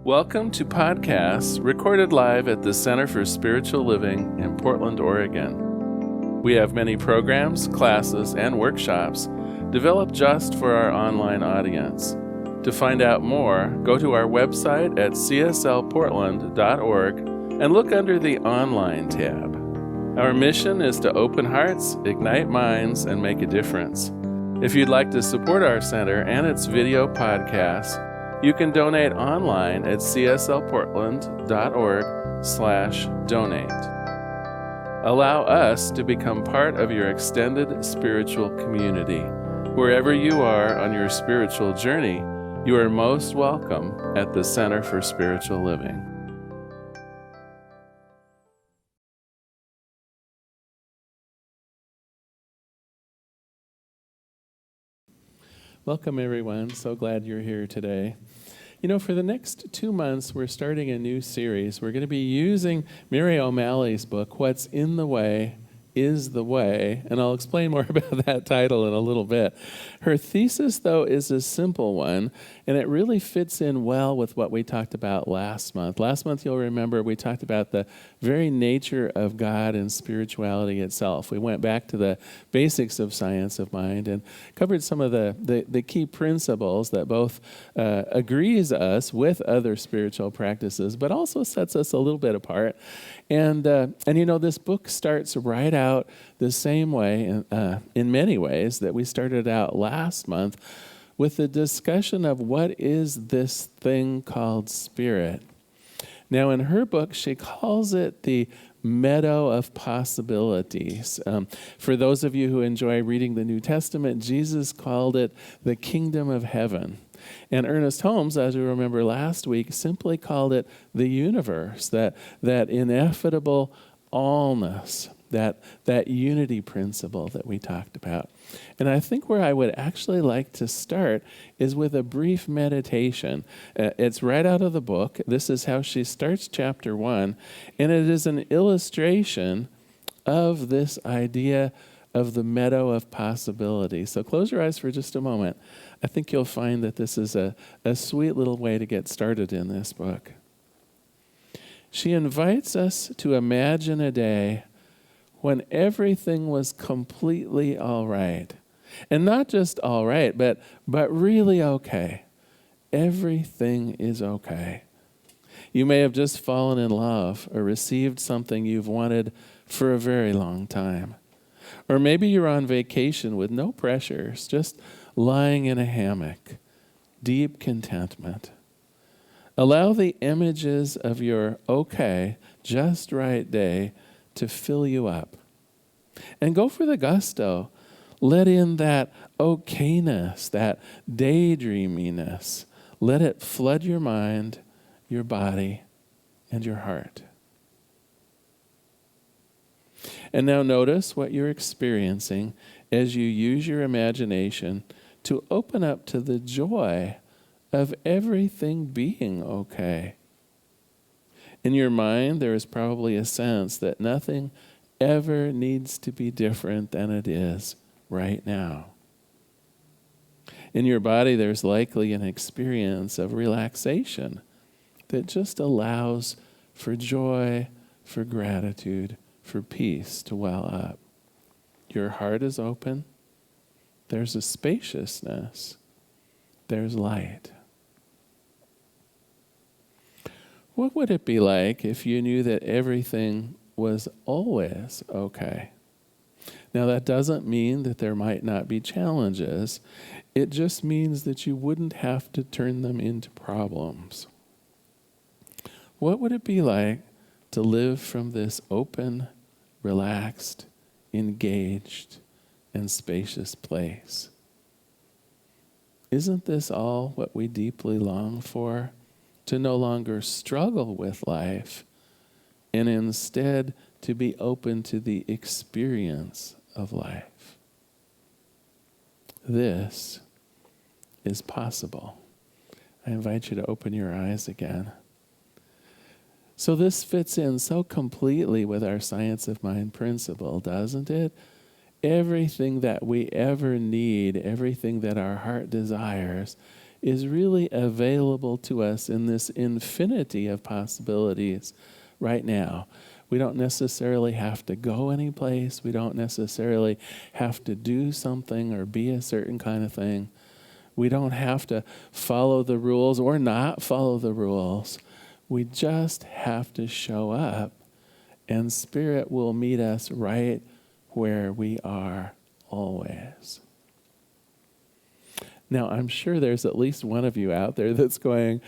Welcome to podcasts recorded live at the Center for Spiritual Living in Portland, Oregon. We have many programs, classes, and workshops developed just for our online audience. To find out more, go to our website at cslportland.org and look under the Online tab. Our mission is to open hearts, ignite minds, and make a difference. If you'd like to support our center and its video podcasts, you can donate online at cslportland.org/donate. Allow us to become part of your extended spiritual community. Wherever you are on your spiritual journey, you are most welcome at the Center for Spiritual Living. Welcome, everyone. So glad you're here today. You know, for the next 2 months, we're starting a new series. We're going to be using Mary O'Malley's book, What's in the Way is the Way, and I'll explain more about that title in a little bit. Her thesis, though, is a simple one, and it really fits in well with what we talked about last month. Last month, you'll remember, we talked about the very nature of God and spirituality itself. We went back to the basics of science of mind and covered some of the key principles that both agrees us with other spiritual practices, but also sets us a little bit apart. And you know, this book starts right out the same way, in many ways, that we started out last month with the discussion of what is this thing called spirit. Now, in her book, she calls it the Meadow of Possibilities. For those of you who enjoy reading the New Testament, Jesus called it the kingdom of heaven. And Ernest Holmes, as you remember last week, simply called it the universe, that ineffable allness, that unity principle that we talked about. And I think where I would actually like to start is with a brief meditation. It's right out of the book. This is how she starts chapter 1, and it is an illustration of this idea of the meadow of possibilities. So close your eyes for just a moment. I think you'll find that this is a sweet little way to get started in this book. She invites us to imagine a day when everything was completely all right. And not just all right, but really okay. Everything is okay. You may have just fallen in love or received something you've wanted for a very long time. Or maybe you're on vacation with no pressures, just lying in a hammock, deep contentment. Allow the images of your okay, just right day to fill you up. And go for the gusto. Let in that okayness, that daydreaminess. Let it flood your mind, your body, and your heart. And now notice what you're experiencing as you use your imagination to open up to the joy of everything being okay. In your mind, there is probably a sense that nothing ever needs to be different than it is right now. In your body, there's likely an experience of relaxation that just allows for joy, for gratitude, for peace to well up. Your heart is open. There's a spaciousness. There's light. What would it be like if you knew that everything was always okay? Now, that doesn't mean that there might not be challenges. It just means that you wouldn't have to turn them into problems. What would it be like to live from this open, relaxed, engaged, and spacious place? Isn't this all what we deeply long for? To no longer struggle with life, and instead to be open to the experience of life. This is possible. I invite you to open your eyes again. So this fits in so completely with our science of mind principle, doesn't it? Everything that we ever need, everything that our heart desires, is really available to us in this infinity of possibilities right now. We don't necessarily have to go anyplace. We don't necessarily have to do something or be a certain kind of thing. We don't have to follow the rules or not follow the rules. We just have to show up, and Spirit will meet us right where we are always. Now, I'm sure there's at least one of you out there that's going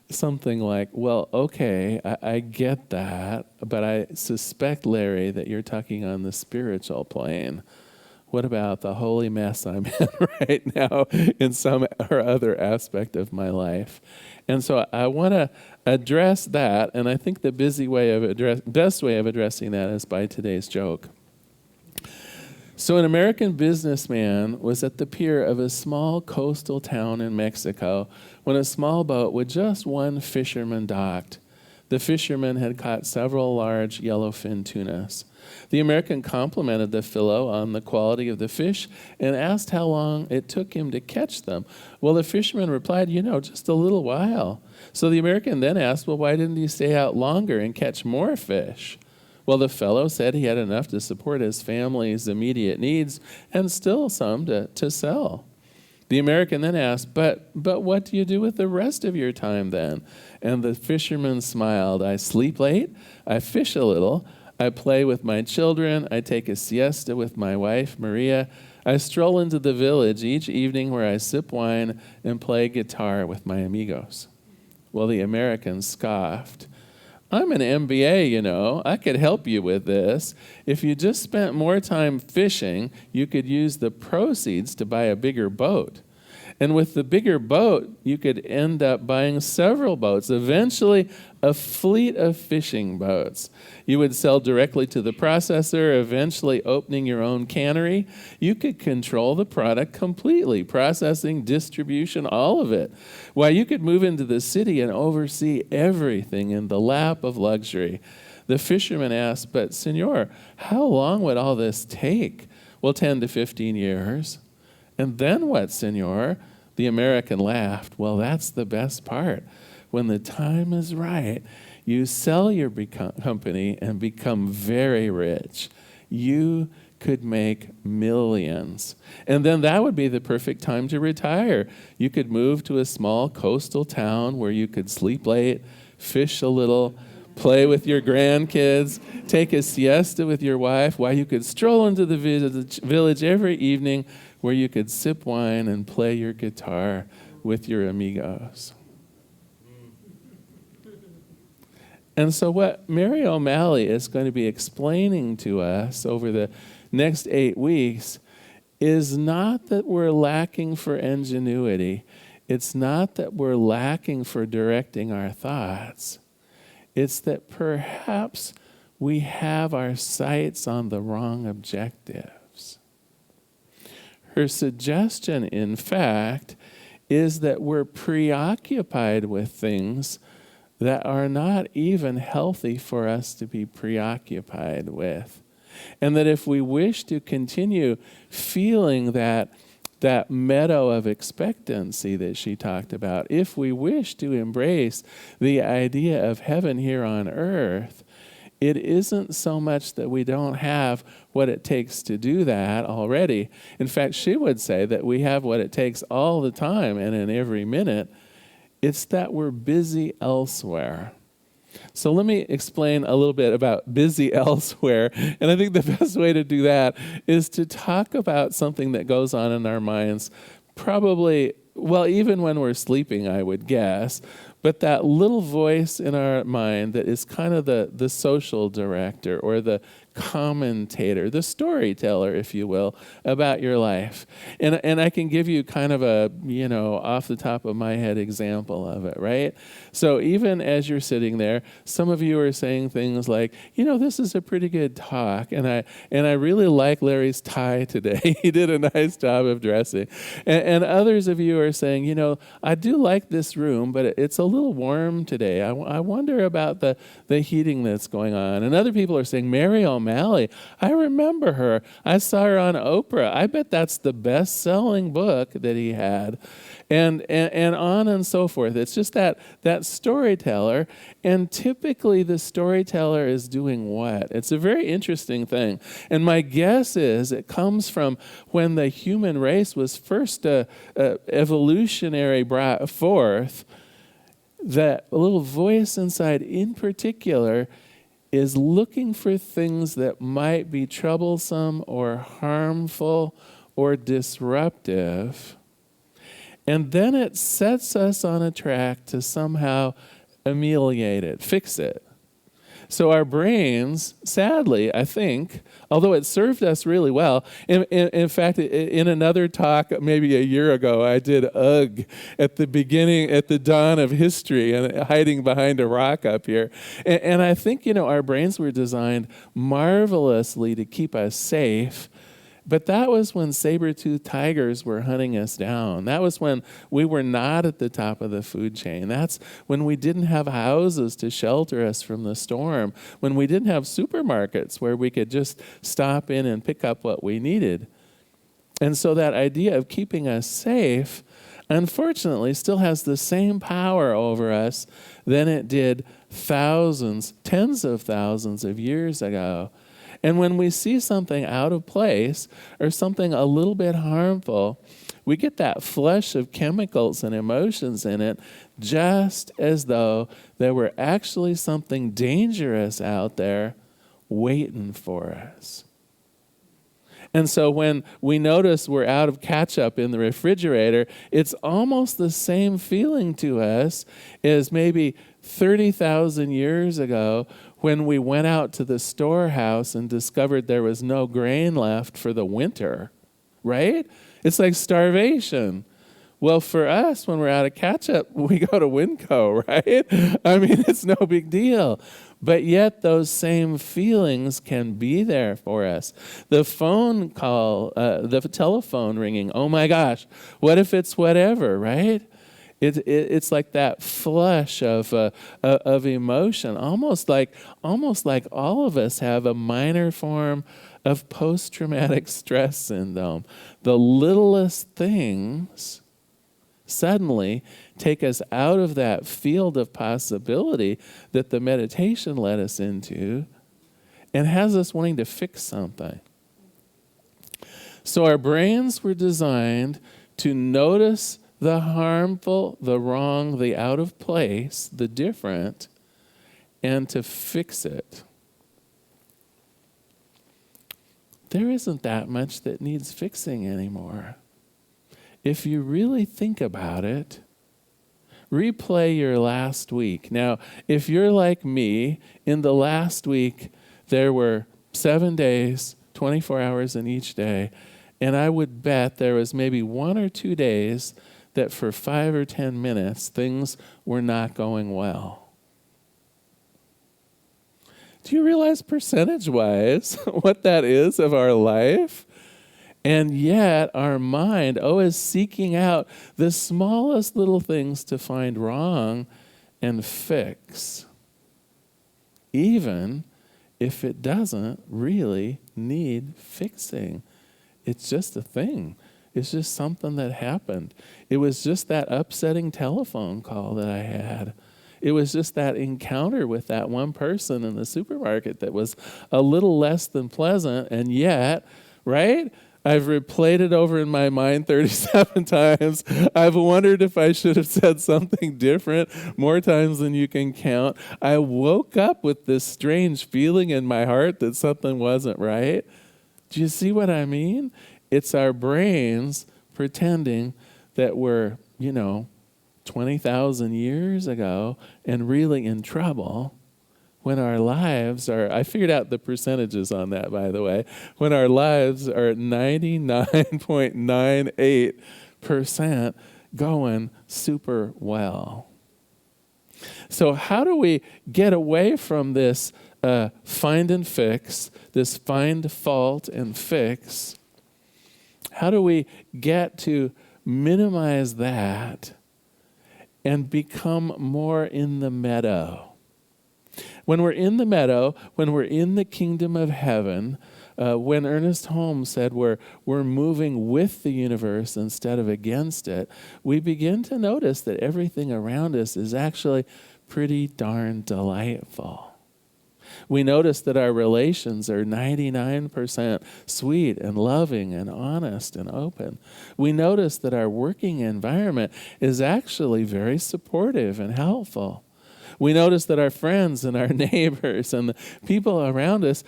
something like, well, okay, I get that, but I suspect, Larry, that you're talking on the spiritual plane. What about the holy mess I'm in right now in some or other aspect of my life? And so I want to address that, and I think the best way of addressing that is by today's joke. So an American businessman was at the pier of a small coastal town in Mexico when a small boat with just one fisherman docked. The fisherman had caught several large yellowfin tunas. The American complimented the fellow on the quality of the fish and asked how long it took him to catch them. Well, the fisherman replied, just a little while. So the American then asked, well, why didn't you stay out longer and catch more fish? Well, the fellow said he had enough to support his family's immediate needs and still some to sell. The American then asked, but what do you do with the rest of your time then? And the fisherman smiled. I sleep late, I fish a little, I play with my children, I take a siesta with my wife, Maria. I stroll into the village each evening where I sip wine and play guitar with my amigos. Well, the American scoffed. I'm an MBA, I could help you with this. If you just spent more time fishing, you could use the proceeds to buy a bigger boat. And with the bigger boat, you could end up buying several boats, eventually a fleet of fishing boats. You would sell directly to the processor, eventually opening your own cannery. You could control the product completely, processing, distribution, all of it. Why, you could move into the city and oversee everything in the lap of luxury. The fisherman asked, but senor, how long would all this take? Well, 10 to 15 years. And then what, senor? The American laughed. Well, that's the best part. When the time is right, you sell your company and become very rich. You could make millions. And then that would be the perfect time to retire. You could move to a small coastal town where you could sleep late, fish a little, play with your grandkids, take a siesta with your wife, while you could stroll into the village every evening where you could sip wine and play your guitar with your amigos. And so what Mary O'Malley is going to be explaining to us over the next 8 weeks is not that we're lacking for ingenuity. It's not that we're lacking for directing our thoughts. It's that perhaps we have our sights on the wrong objectives. Her suggestion, in fact, is that we're preoccupied with things that are not even healthy for us to be preoccupied with. And that if we wish to continue feeling that meadow of expectancy that she talked about, if we wish to embrace the idea of heaven here on earth, it isn't so much that we don't have what it takes to do that already. In fact, she would say that we have what it takes all the time and in every minute. It's that we're busy elsewhere. So let me explain a little bit about busy elsewhere. And I think the best way to do that is to talk about something that goes on in our minds probably, well, even when we're sleeping, I would guess. But that little voice in our mind that is kind of the social director or the commentator, the storyteller, if you will, about your life. And I can give you kind of a, off the top of my head example of it, right? So even as you're sitting there, some of you are saying things like, this is a pretty good talk, and I really like Larry's tie today. He did a nice job of dressing. And others of you are saying, I do like this room, but it's a little warm today. I wonder about the heating that's going on. And other people are saying, Mary O'Malley. I remember her. I saw her on Oprah. I bet that's the best-selling book that he had. And on and so forth. It's just that storyteller, and typically the storyteller is doing what? It's a very interesting thing. And my guess is it comes from when the human race was first evolutionary brought forth, that little voice inside in particular is looking for things that might be troublesome or harmful or disruptive. And then it sets us on a track to somehow ameliorate it, fix it. So our brains, sadly, I think, although it served us really well, in fact, in another talk maybe a year ago, I did ugh at the dawn of history, and hiding behind a rock up here. And I think, our brains were designed marvelously to keep us safe. But that was when saber-toothed tigers were hunting us down. That was when we were not at the top of the food chain. That's when we didn't have houses to shelter us from the storm, when we didn't have supermarkets where we could just stop in and pick up what we needed. And so that idea of keeping us safe, unfortunately, still has the same power over us than it did thousands, tens of thousands of years ago. And when we see something out of place or something a little bit harmful, we get that flush of chemicals and emotions in it, just as though there were actually something dangerous out there waiting for us. And so when we notice we're out of ketchup in the refrigerator, it's almost the same feeling to us as maybe 30,000 years ago when we went out to the storehouse and discovered there was no grain left for the winter, right? It's like starvation. Well, for us, when we're out of ketchup, we go to Winco, right? I mean, it's no big deal. But yet those same feelings can be there for us. The phone call, the telephone ringing, oh my gosh, what if it's whatever, right? It's like that flush of emotion, almost like all of us have a minor form of post-traumatic stress syndrome. The littlest things suddenly take us out of that field of possibility that the meditation led us into, and has us wanting to fix something. So our brains were designed to notice the harmful, the wrong, the out of place, the different, and to fix it. There isn't that much that needs fixing anymore. If you really think about it, replay your last week. Now, if you're like me, in the last week, there were 7 days, 24 hours in each day, and I would bet there was maybe 1 or 2 days that for 5 or 10 minutes, things were not going well. Do you realize percentage-wise what that is of our life? And yet our mind, is seeking out the smallest little things to find wrong and fix, even if it doesn't really need fixing. It's just a thing. It's just something that happened. It was just that upsetting telephone call that I had. It was just that encounter with that one person in the supermarket that was a little less than pleasant, and yet, right? I've replayed it over in my mind 37 times. I've wondered if I should have said something different more times than you can count. I woke up with this strange feeling in my heart that something wasn't right. Do you see what I mean? It's our brains pretending that we're, 20,000 years ago and really in trouble, when our lives are, I figured out the percentages on that, by the way, when our lives are at 99.98% going super well. So how do we get away from this find and fix, this find fault and fix? How do we get to minimize that and become more in the meadow? When we're in the meadow, when we're in the kingdom of heaven, when Ernest Holmes said we're moving with the universe instead of against it, we begin to notice that everything around us is actually pretty darn delightful. We notice that our relations are 99% sweet and loving and honest and open. We notice that our working environment is actually very supportive and helpful. We notice that our friends and our neighbors and the people around us,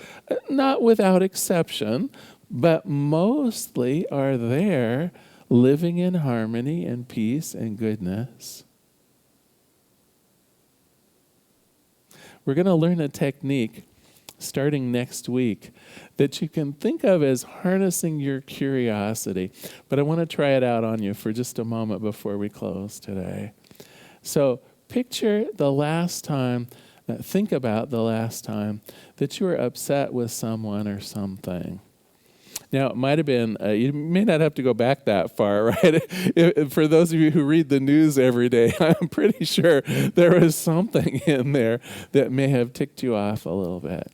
not without exception, but mostly are there living in harmony and peace and goodness. We're going to learn a technique starting next week that you can think of as harnessing your curiosity. But I want to try it out on you for just a moment before we close today. So picture the last time, think about the last time that you were upset with someone or something. Now, it might have been, you may not have to go back that far, right? For those of you who read the news every day, I'm pretty sure there was something in there that may have ticked you off a little bit.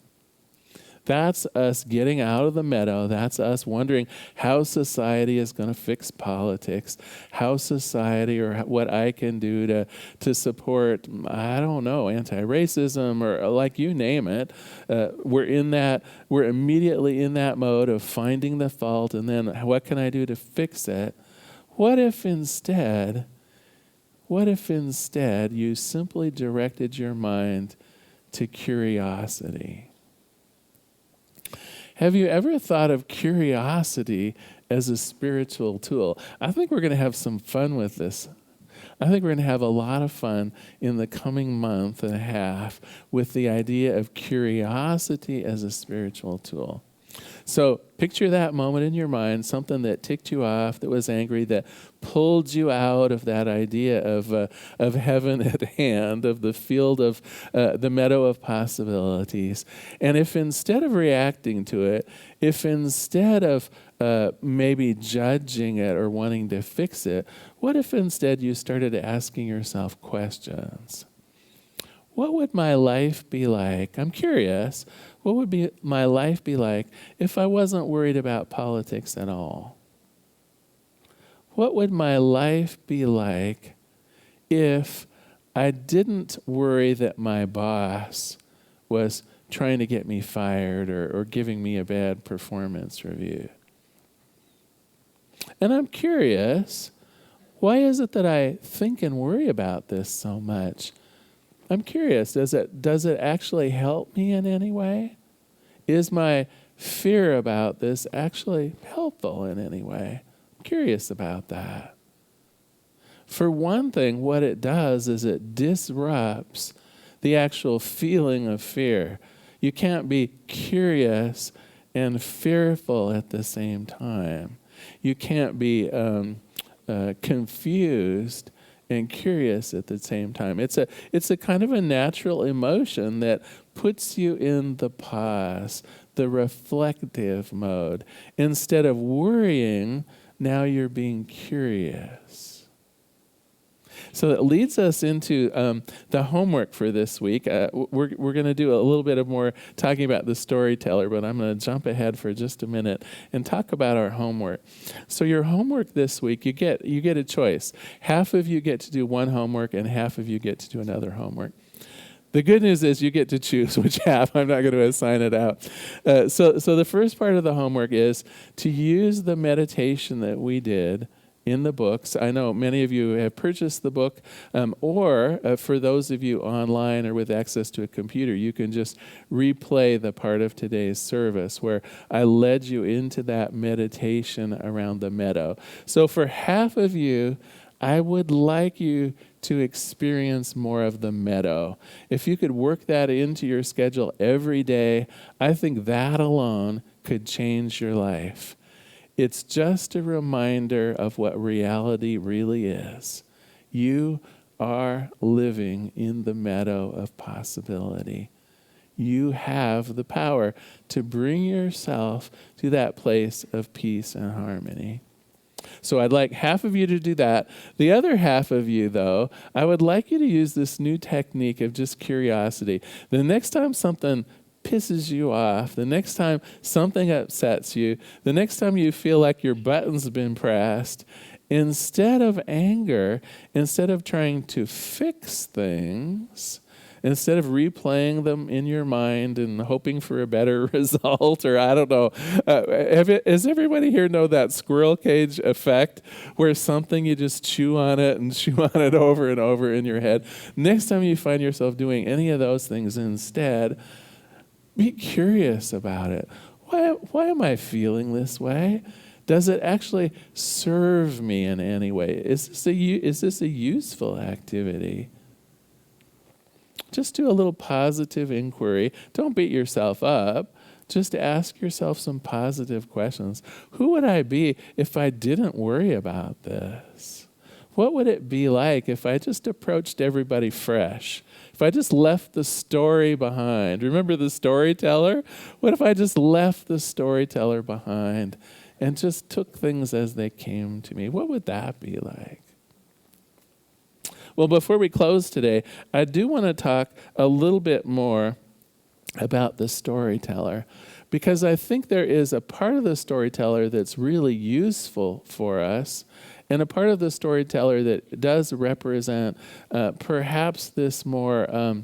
That's us getting out of the meadow. That's us wondering how society is going to fix politics, how society or what I can do to support, I don't know, anti-racism or like you name it. We're immediately in that mode of finding the fault and then what can I do to fix it? What if instead you simply directed your mind to curiosity? Have you ever thought of curiosity as a spiritual tool? I think we're going to have some fun with this. I think we're going to have a lot of fun in the coming month and a half with the idea of curiosity as a spiritual tool. So picture that moment in your mind, something that ticked you off, that was angry, that pulled you out of that idea of heaven at hand, of the field of the meadow of possibilities. And if instead of reacting to it, if instead of maybe judging it or wanting to fix it, what if instead you started asking yourself questions? What would my life be like? I'm curious. What would my life be like if I wasn't worried about politics at all? What would my life be like if I didn't worry that my boss was trying to get me fired or giving me a bad performance review? And I'm curious, why is it that I think and worry about this so much? I'm curious, does it actually help me in any way? Is my fear about this actually helpful in any way? I'm curious about that. For one thing, what it does is it disrupts the actual feeling of fear. You can't be curious and fearful at the same time. You can't be confused and curious at the same time. It's a kind of a natural emotion that puts you in the pause, the reflective mode. Instead of worrying, now you're being curious. So it leads us into the homework for this week. We're going to do a little bit of more talking about the storyteller, but I'm going to jump ahead for just a minute and talk about our homework. So your homework this week, you get a choice. Half of you get to do one homework and half of you get to do another homework. The good news is you get to choose which half. I'm not going to assign it out. So the first part of the homework is to use the meditation that we did in the books. I know many of you have purchased the book, or for those of you online or with access to a computer, you can just replay the part of today's service where I led you into that meditation around the meadow. So for half of you, I would like you to experience more of the meadow. If you could work that into your schedule every day, I think that alone could change your life. It's just a reminder of what reality really is. You are living in the meadow of possibility. You have the power to bring yourself to that place of peace and harmony. So I'd like half of you to do that. The other half of you, though, I would like you to use this new technique of just curiosity. The next time something pisses you off, the next time something upsets you, the next time you feel like your button's been pressed, instead of anger, instead of trying to fix things, instead of replaying them in your mind and hoping for a better result, or I don't know, does everybody here know that squirrel cage effect where something you just chew on it and chew on it over and over in your head? Next time you find yourself doing any of those things, instead, be curious about it. Why am I feeling this way? Does it actually serve me in any way? Is this a useful activity? Just do a little positive inquiry. Don't beat yourself up. Just ask yourself some positive questions. Who would I be if I didn't worry about this? What would it be like if I just approached everybody fresh? If I just left the story behind? Remember the storyteller? What if I just left the storyteller behind and just took things as they came to me? What would that be like? Well, before we close today, I do want to talk a little bit more about the storyteller, because I think there is a part of the storyteller that's really useful for us, and a part of the storyteller that does represent perhaps this more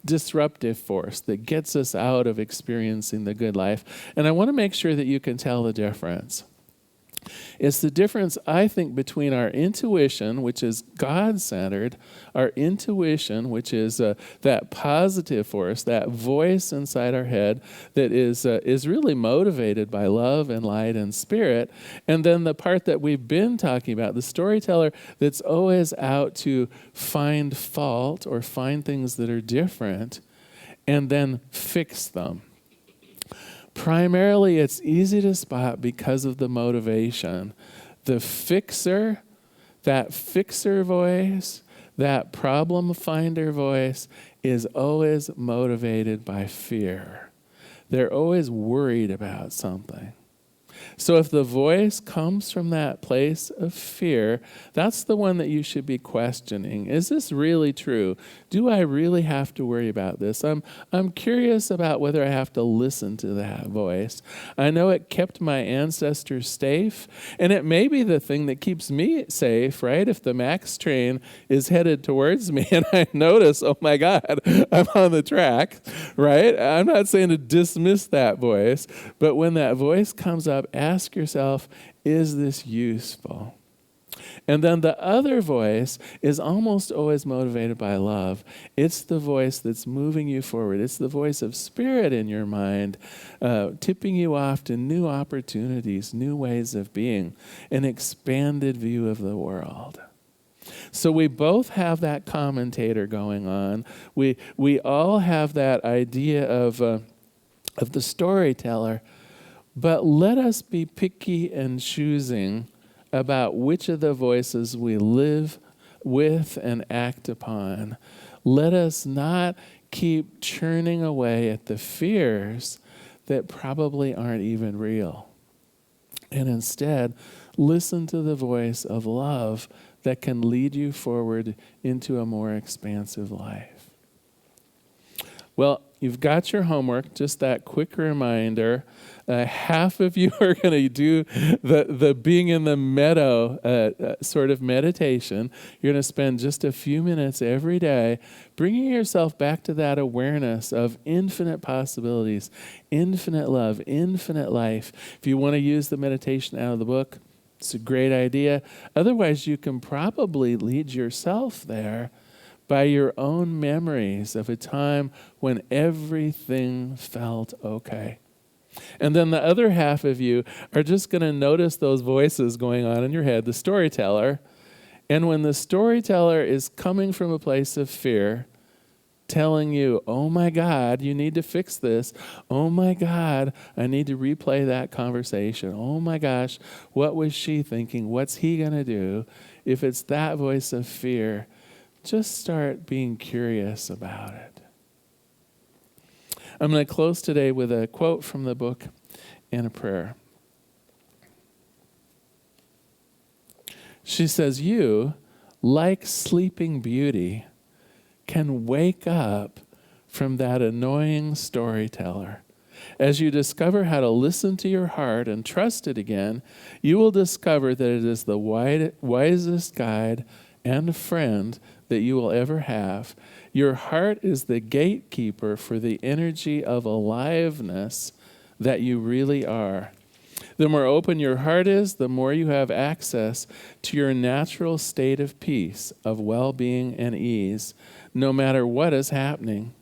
disruptive force that gets us out of experiencing the good life. And I want to make sure that you can tell the difference. It's the difference, I think, between our intuition, which is God-centered, our intuition, which is that positive force, that voice inside our head that is really motivated by love and light and spirit, and then the part that we've been talking about, the storyteller that's always out to find fault or find things that are different and then fix them. Primarily, it's easy to spot because of the motivation. The fixer, that fixer voice, that problem finder voice is always motivated by fear. They're always worried about something. So if the voice comes from that place of fear, that's the one that you should be questioning. Is this really true? Do I really have to worry about this? I'm curious about whether I have to listen to that voice. I know it kept my ancestors safe, and it may be the thing that keeps me safe, right? If the MAX train is headed towards me and I notice, oh my God, I'm on the track, right? I'm not saying to dismiss that voice, but when that voice comes up, ask yourself, is this useful? And then the other voice is almost always motivated by love. It's the voice that's moving you forward. It's the voice of spirit in your mind, tipping you off to new opportunities, new ways of being, an expanded view of the world. So we both have that commentator going on. We all have that idea of the storyteller. But let us be picky and choosing about which of the voices we live with and act upon. Let us not keep churning away at the fears that probably aren't even real. And instead, listen to the voice of love that can lead you forward into a more expansive life. Well, you've got your homework, just that quick reminder. Half of you are going to do the being in the meadow sort of meditation. You're going to spend just a few minutes every day bringing yourself back to that awareness of infinite possibilities, infinite love, infinite life. If you want to use the meditation out of the book, it's a great idea. Otherwise, you can probably lead yourself there by your own memories of a time when everything felt okay. And then the other half of you are just going to notice those voices going on in your head, the storyteller. And when the storyteller is coming from a place of fear, telling you, oh my God, you need to fix this. Oh my God, I need to replay that conversation. Oh my gosh, what was she thinking? What's he going to do? If it's that voice of fear, just start being curious about it. I'm going to close today with a quote from the book and a prayer. She says, you, like Sleeping Beauty, can wake up from that annoying storyteller. As you discover how to listen to your heart and trust it again, you will discover that it is the wisest guide and friend that you will ever have. Your heart is the gatekeeper for the energy of aliveness that you really are. The more open your heart is, the more you have access to your natural state of peace, of well-being and ease, no matter what is happening.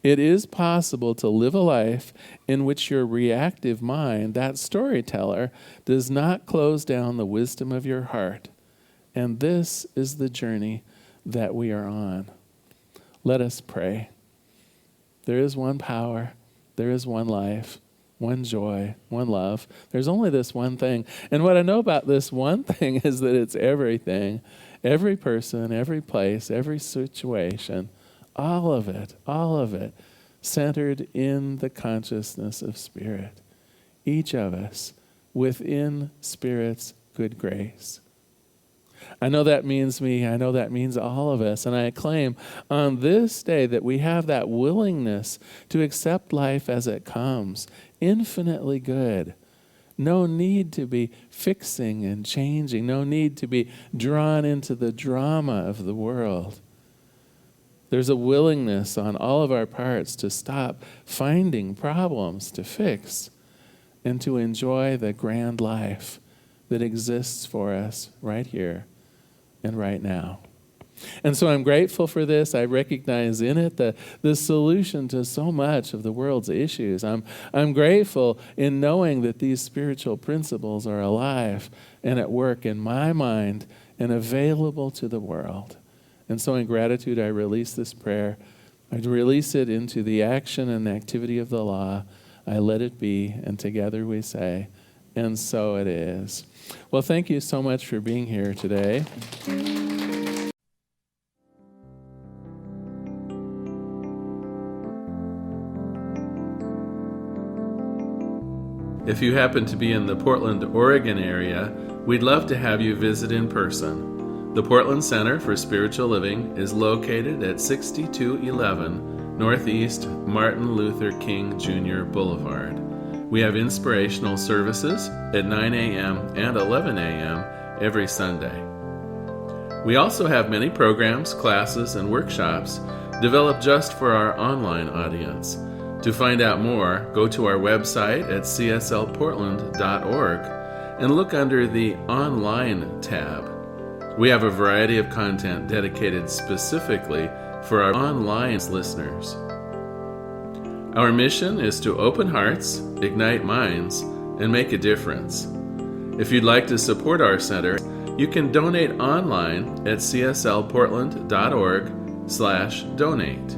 It is possible to live a life in which your reactive mind, that storyteller, does not close down the wisdom of your heart. And this is the journey that we are on. Let us pray. There is one power, there is one life, one joy, one love. There's only this one thing. And what I know about this one thing is that it's everything, every person, every place, every situation, all of it, centered in the consciousness of Spirit. Each of us within Spirit's good grace. I know that means me. I know that means all of us. And I claim on this day that we have that willingness to accept life as it comes, infinitely good. No need to be fixing and changing. No need to be drawn into the drama of the world. There's a willingness on all of our parts to stop finding problems to fix and to enjoy the grand life that exists for us right here and right now. And so I'm grateful for this. I recognize in it the solution to so much of the world's issues. I'm grateful in knowing that these spiritual principles are alive and at work in my mind and available to the world. And so in gratitude, I release this prayer. I release it into the action and activity of the law. I let it be, and together we say, and so it is. Well, thank you so much for being here today. If you happen to be in the Portland, Oregon area, we'd love to have you visit in person. The Portland Center for Spiritual Living is located at 6211 Northeast Martin Luther King Jr. Boulevard. We have inspirational services at 9 a.m. and 11 a.m. every Sunday. We also have many programs, classes, and workshops developed just for our online audience. To find out more, go to our website at cslportland.org and look under the Online tab. We have a variety of content dedicated specifically for our online listeners. Our mission is to open hearts, ignite minds, and make a difference. If you'd like to support our center, you can donate online at cslportland.org/donate.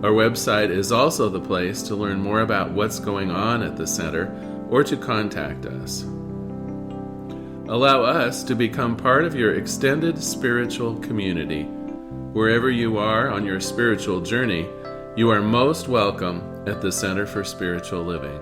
Our website is also the place to learn more about what's going on at the center or to contact us. Allow us to become part of your extended spiritual community. Wherever you are on your spiritual journey, you are most welcome at the Center for Spiritual Living.